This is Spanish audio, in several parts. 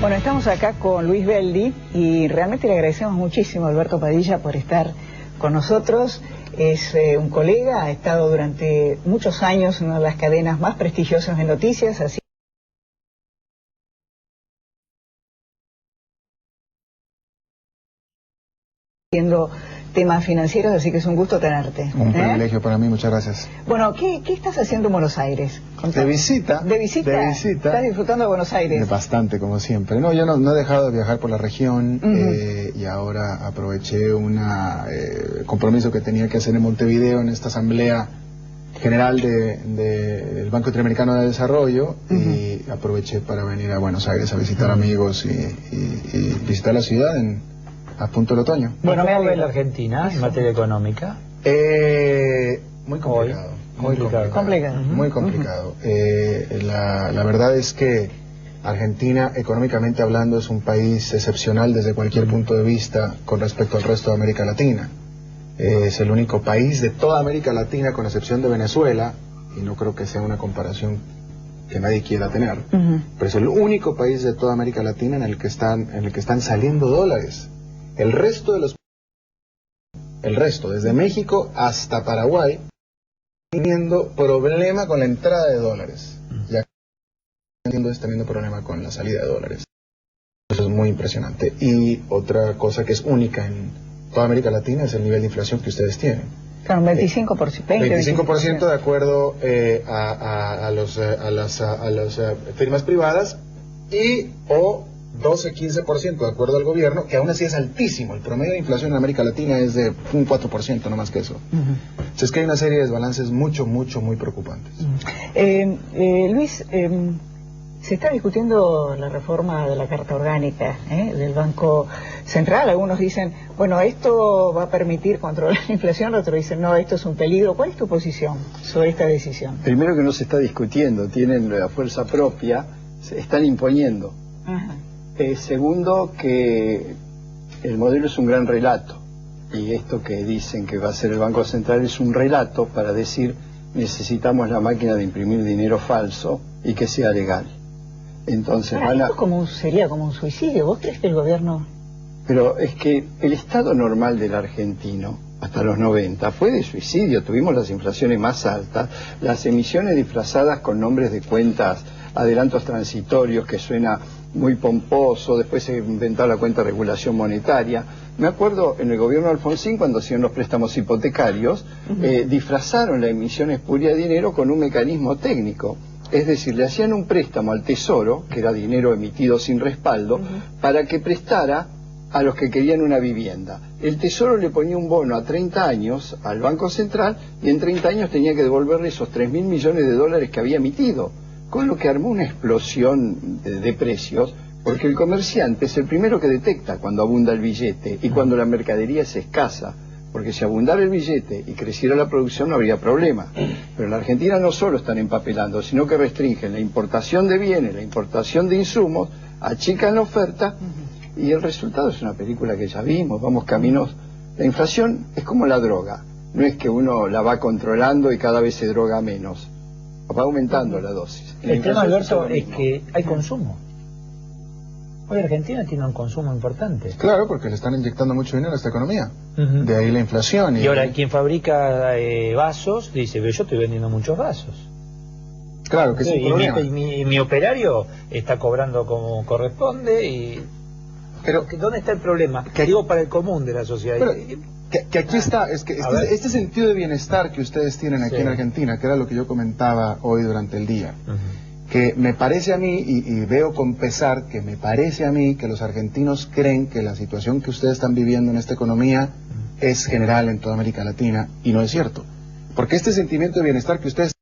Bueno, estamos acá con Luis Beldi y realmente le agradecemos muchísimo a Alberto Padilla por estar con nosotros. Es un colega, ha estado durante muchos años en una de las cadenas más prestigiosas de noticias, así haciendo temas financieros, así que es un gusto tenerte. Un privilegio para mí, muchas gracias. Bueno, ¿qué estás haciendo en Buenos Aires? De visita. ¿De visita? De visita. ¿Estás disfrutando de Buenos Aires? Bastante, como siempre. No, yo no he dejado de viajar por la región y ahora aproveché un compromiso que tenía que hacer en Montevideo, en esta asamblea general del Banco Interamericano de Desarrollo, y aproveché para venir a Buenos Aires a visitar amigos y visitar la ciudad a punto del otoño. Bueno, ¿cómo ve la Argentina en materia económica? Muy complicado. Muy complicado. Muy complicado. La verdad es que Argentina, económicamente hablando, es un país excepcional desde cualquier punto de vista con respecto al resto de América Latina. Es el único país de toda América Latina, con excepción de Venezuela, y no creo que sea una comparación que nadie quiera tener, pero es el único país de toda América Latina en el que están saliendo dólares. El resto, desde México hasta Paraguay, teniendo problema con la entrada de dólares. Ya teniendo problema con la salida de dólares. Eso es muy impresionante. Y otra cosa que es única en toda América Latina es el nivel de inflación que ustedes tienen. Claro, un 25%. De acuerdo a las firmas privadas o 12-15% de acuerdo al gobierno, que aún así es altísimo. El promedio de inflación en América Latina es de un 4%, no más que eso. Entonces es que hay una serie de desbalances muy preocupantes. Luis, se está discutiendo la reforma de la Carta Orgánica del Banco Central. Algunos dicen, bueno, esto va a permitir controlar la inflación, otros dicen, no, esto es un peligro. ¿Cuál es tu posición sobre esta decisión? Primero, que no se está discutiendo, tienen la fuerza propia, se están imponiendo. Segundo, que el modelo es un gran relato, y esto que dicen que va a ser el Banco Central es un relato para decir necesitamos la máquina de imprimir dinero falso y que sea legal. Entonces esto sería como un suicidio. ¿Vos crees que el gobierno...? Pero es que el estado normal del argentino hasta los 90 fue de suicidio. Tuvimos las inflaciones más altas, las emisiones disfrazadas con nombres de cuentas, adelantos transitorios, que suena muy pomposo. Después se inventó la cuenta de regulación monetaria. Me acuerdo en el gobierno de Alfonsín, cuando hacían los préstamos hipotecarios, disfrazaron la emisión espuria de dinero con un mecanismo técnico. Es decir, le hacían un préstamo al Tesoro, que era dinero emitido sin respaldo, para que prestara a los que querían una vivienda. El Tesoro le ponía un bono a 30 años al Banco Central y en 30 años tenía que devolverle esos 3.000 millones de dólares que había emitido, con lo que armó una explosión de precios, porque el comerciante es el primero que detecta cuando abunda el billete y cuando la mercadería es escasa, porque si abundara el billete y creciera la producción no habría problema. Pero en la Argentina no solo están empapelando, sino que restringen la importación de bienes, la importación de insumos, achican la oferta, y el resultado es una película que ya vimos. Vamos caminos. La inflación es como la droga, no es que uno la va controlando y cada vez se droga menos, va aumentando la dosis. El tema, Alberto, es que hay consumo. Hoy Argentina tiene un consumo importante. Claro, porque le están inyectando mucho dinero a esta economía. De ahí la inflación. Y ahora quien fabrica vasos dice, pero yo estoy vendiendo muchos vasos. Claro, que es un problema. Y mi operario está cobrando como corresponde. Pero ¿dónde está el problema? Que digo, para el común de la sociedad. Pero, que aquí está, es que este sentido de bienestar que ustedes tienen aquí en Argentina, que era lo que yo comentaba hoy durante el día, que me parece a mí, y veo con pesar, que me parece a mí que los argentinos creen que la situación que ustedes están viviendo en esta economía es general en toda América Latina, y no es cierto. Porque este sentimiento de bienestar que ustedes...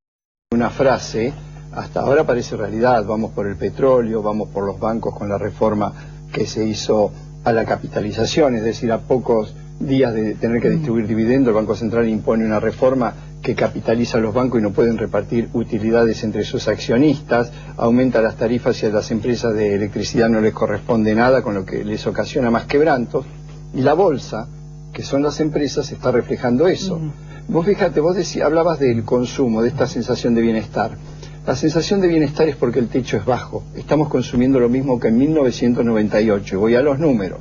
Una frase, hasta ahora parece realidad, vamos por el petróleo, vamos por los bancos con la reforma que se hizo a la capitalización, es decir, a pocos días de tener que distribuir dividendos, el Banco Central impone una reforma que capitaliza a los bancos y no pueden repartir utilidades entre sus accionistas, aumenta las tarifas y a las empresas de electricidad no les corresponde nada, con lo que les ocasiona más quebrantos, y la bolsa, que son las empresas, está reflejando eso. Vos fíjate, hablabas del consumo, de esta sensación de bienestar. La sensación de bienestar es porque el techo es bajo. Estamos consumiendo lo mismo que en 1998. Voy a los números.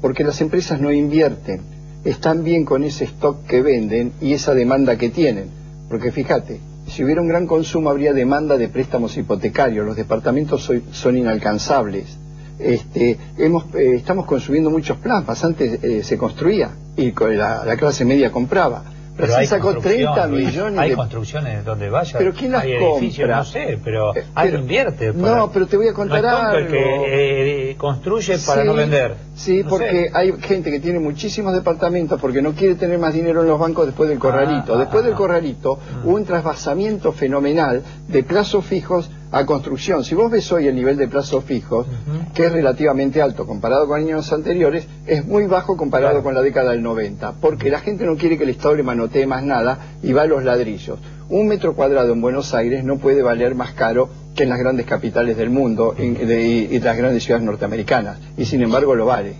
Porque las empresas no invierten. Están bien con ese stock que venden y esa demanda que tienen. Porque fíjate, si hubiera un gran consumo habría demanda de préstamos hipotecarios. Los departamentos son inalcanzables. Estamos consumiendo muchos plasmas. Antes se construía y la clase media compraba. Pero se sacó 30 millones hay de... construcciones donde vaya. ¿Pero quién las hay edificios, compra? No sé, pero alguien invierte. No, pero te voy a contar algo. El que construye para no vender. Sí, no porque hay gente que tiene muchísimos departamentos porque no quiere tener más dinero en los bancos después del corralito. Después del corralito hubo un trasvasamiento fenomenal de plazos fijos a construcción. Si vos ves hoy el nivel de plazos fijos, que es relativamente alto comparado con años anteriores, es muy bajo comparado con la década del 90, porque la gente no quiere que el Estado le manotee más nada y va a los ladrillos. Un metro cuadrado en Buenos Aires no puede valer más caro que en las grandes capitales del mundo y las grandes ciudades norteamericanas, y sin embargo lo vale.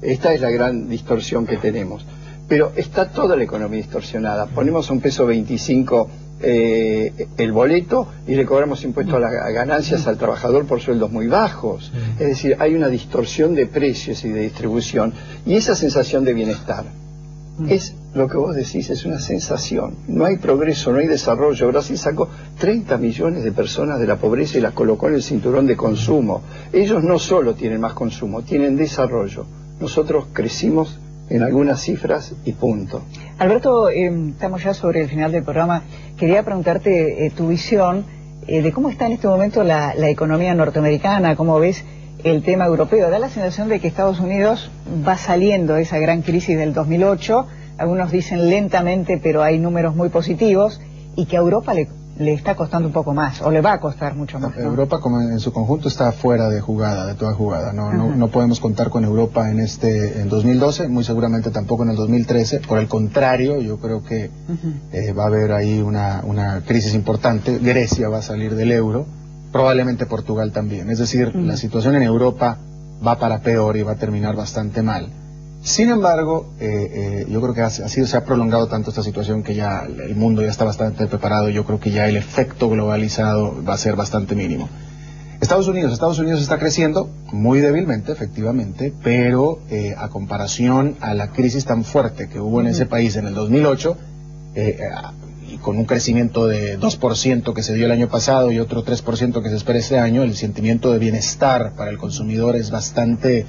Esta es la gran distorsión que tenemos. Pero está toda la economía distorsionada. Ponemos a un peso 25 el boleto y le cobramos impuestos a las ganancias al trabajador por sueldos muy bajos. Es decir, hay una distorsión de precios y de distribución, y esa sensación de bienestar es lo que vos decís, es una sensación. No hay progreso, no hay desarrollo. Brasil sacó 30 millones de personas de la pobreza y las colocó en el cinturón de consumo. Ellos no solo tienen más consumo, tienen desarrollo. Nosotros crecimos en algunas cifras y punto. Alberto, estamos ya sobre el final del programa. Quería preguntarte tu visión de cómo está en este momento la economía norteamericana, cómo ves el tema europeo. Da la sensación de que Estados Unidos va saliendo de esa gran crisis del 2008, algunos dicen lentamente, pero hay números muy positivos, y que a Europa le está costando un poco más, o le va a costar mucho más, ¿no? Europa como en su conjunto está fuera de jugada, de toda jugada. No podemos contar con Europa en 2012, muy seguramente tampoco en el 2013. Por el contrario, yo creo que va a haber ahí una crisis importante. Grecia va a salir del euro, probablemente Portugal también. Es decir, la situación en Europa va para peor y va a terminar bastante mal. Sin embargo, yo creo que se ha prolongado tanto esta situación que ya el mundo ya está bastante preparado. Yo creo que ya el efecto globalizado va a ser bastante mínimo. Estados Unidos está creciendo muy débilmente, efectivamente, pero a comparación a la crisis tan fuerte que hubo en ese país en el 2008, y con un crecimiento de 2% que se dio el año pasado y otro 3% que se espera este año, el sentimiento de bienestar para el consumidor es bastante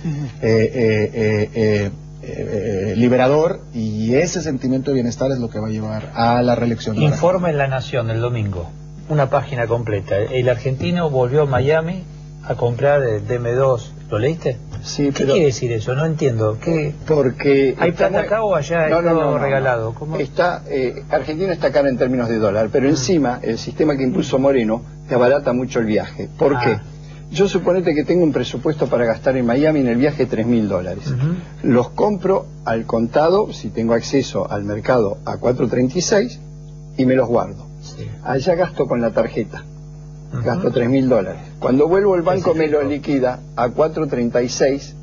liberador, y ese sentimiento de bienestar es lo que va a llevar a la reelección. Informe en La Nación el domingo, una página completa. El argentino volvió a Miami a comprar el DM2. ¿Lo leíste? Sí, ¿Qué quiere decir eso? No entiendo. Porque ¿hay plata acá o allá? No, regalado. ¿Cómo? Argentina está cara en términos de dólar, pero encima el sistema que impuso Moreno te abarata mucho el viaje. ¿Por qué? Yo suponete que tengo un presupuesto para gastar en Miami en el viaje $3.000. Los compro al contado, si tengo acceso al mercado, a 4.36 y me los guardo. Allá gasto con la tarjeta. Gasto $3.000. Cuando vuelvo el banco me lo liquida a 4.36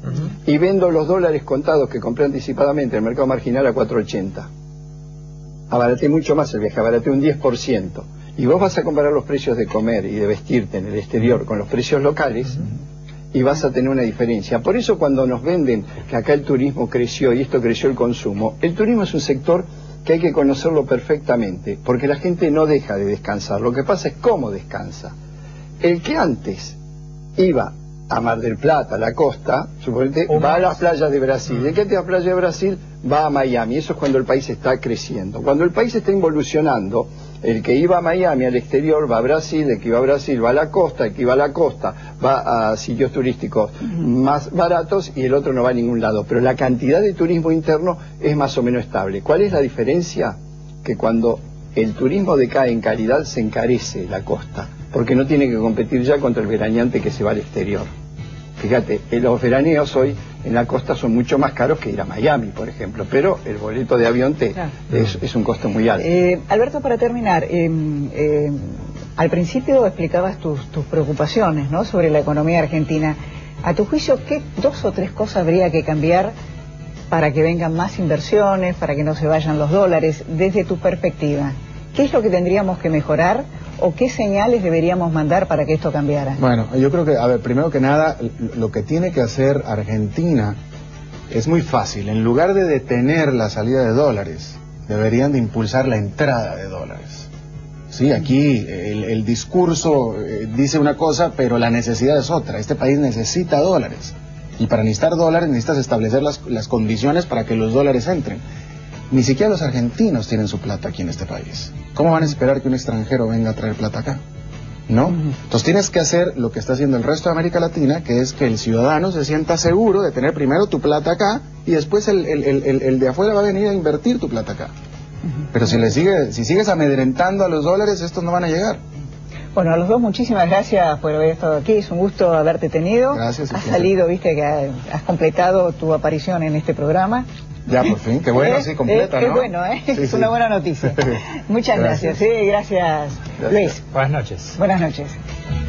y vendo los dólares contados que compré anticipadamente en el mercado marginal a 4.80. Abaraté mucho más el viaje, abaraté un 10%. Y vos vas a comparar los precios de comer y de vestirte en el exterior con los precios locales y vas a tener una diferencia. Por eso cuando nos venden que acá el turismo creció y esto creció el consumo, el turismo es un sector que hay que conocerlo perfectamente, porque la gente no deja de descansar. Lo que pasa es cómo descansa. El que antes iba a Mar del Plata, a la costa, suponete, va a las playas de Brasil. El que va a la playa de Brasil va a Miami. Eso es cuando el país está creciendo. Cuando el país está involucionando, el que iba a Miami al exterior va a Brasil, el que iba a Brasil va a la costa, el que iba a la costa va a sitios turísticos más baratos y el otro no va a ningún lado. Pero la cantidad de turismo interno es más o menos estable. ¿Cuál es la diferencia? Que cuando el turismo decae en calidad se encarece la costa, porque no tiene que competir ya contra el veraneante que se va al exterior. Fíjate, los veraneos hoy en la costa son mucho más caros que ir a Miami, por ejemplo, pero el boleto de avión es un costo muy alto. Alberto, para terminar, al principio explicabas tus preocupaciones, ¿no?, sobre la economía argentina. A tu juicio, ¿qué 2 o 3 cosas habría que cambiar para que vengan más inversiones, para que no se vayan los dólares, desde tu perspectiva? ¿Qué es lo que tendríamos que mejorar o qué señales deberíamos mandar para que esto cambiara? Bueno, yo creo que, a ver, primero que nada, lo que tiene que hacer Argentina es muy fácil. En lugar de detener la salida de dólares, deberían de impulsar la entrada de dólares. Sí, aquí el discurso dice una cosa, pero la necesidad es otra. Este país necesita dólares. Y para necesitar dólares necesitas establecer las condiciones para que los dólares entren. Ni siquiera los argentinos tienen su plata aquí en este país. ¿Cómo van a esperar que un extranjero venga a traer plata acá? ¿No? Entonces tienes que hacer lo que está haciendo el resto de América Latina, que es que el ciudadano se sienta seguro de tener primero tu plata acá y después el de afuera va a venir a invertir tu plata acá. Pero si sigues amedrentando a los dólares, estos no van a llegar. Bueno, a los dos muchísimas gracias por haber estado aquí, es un gusto haberte tenido. Gracias. Has salido, viste que has completado tu aparición en este programa. Ya, por fin, qué bueno, sí, completa, ¿no? Qué bueno, Sí, es sí. una buena noticia. Muchas gracias, gracias, Luis. Buenas noches. Buenas noches.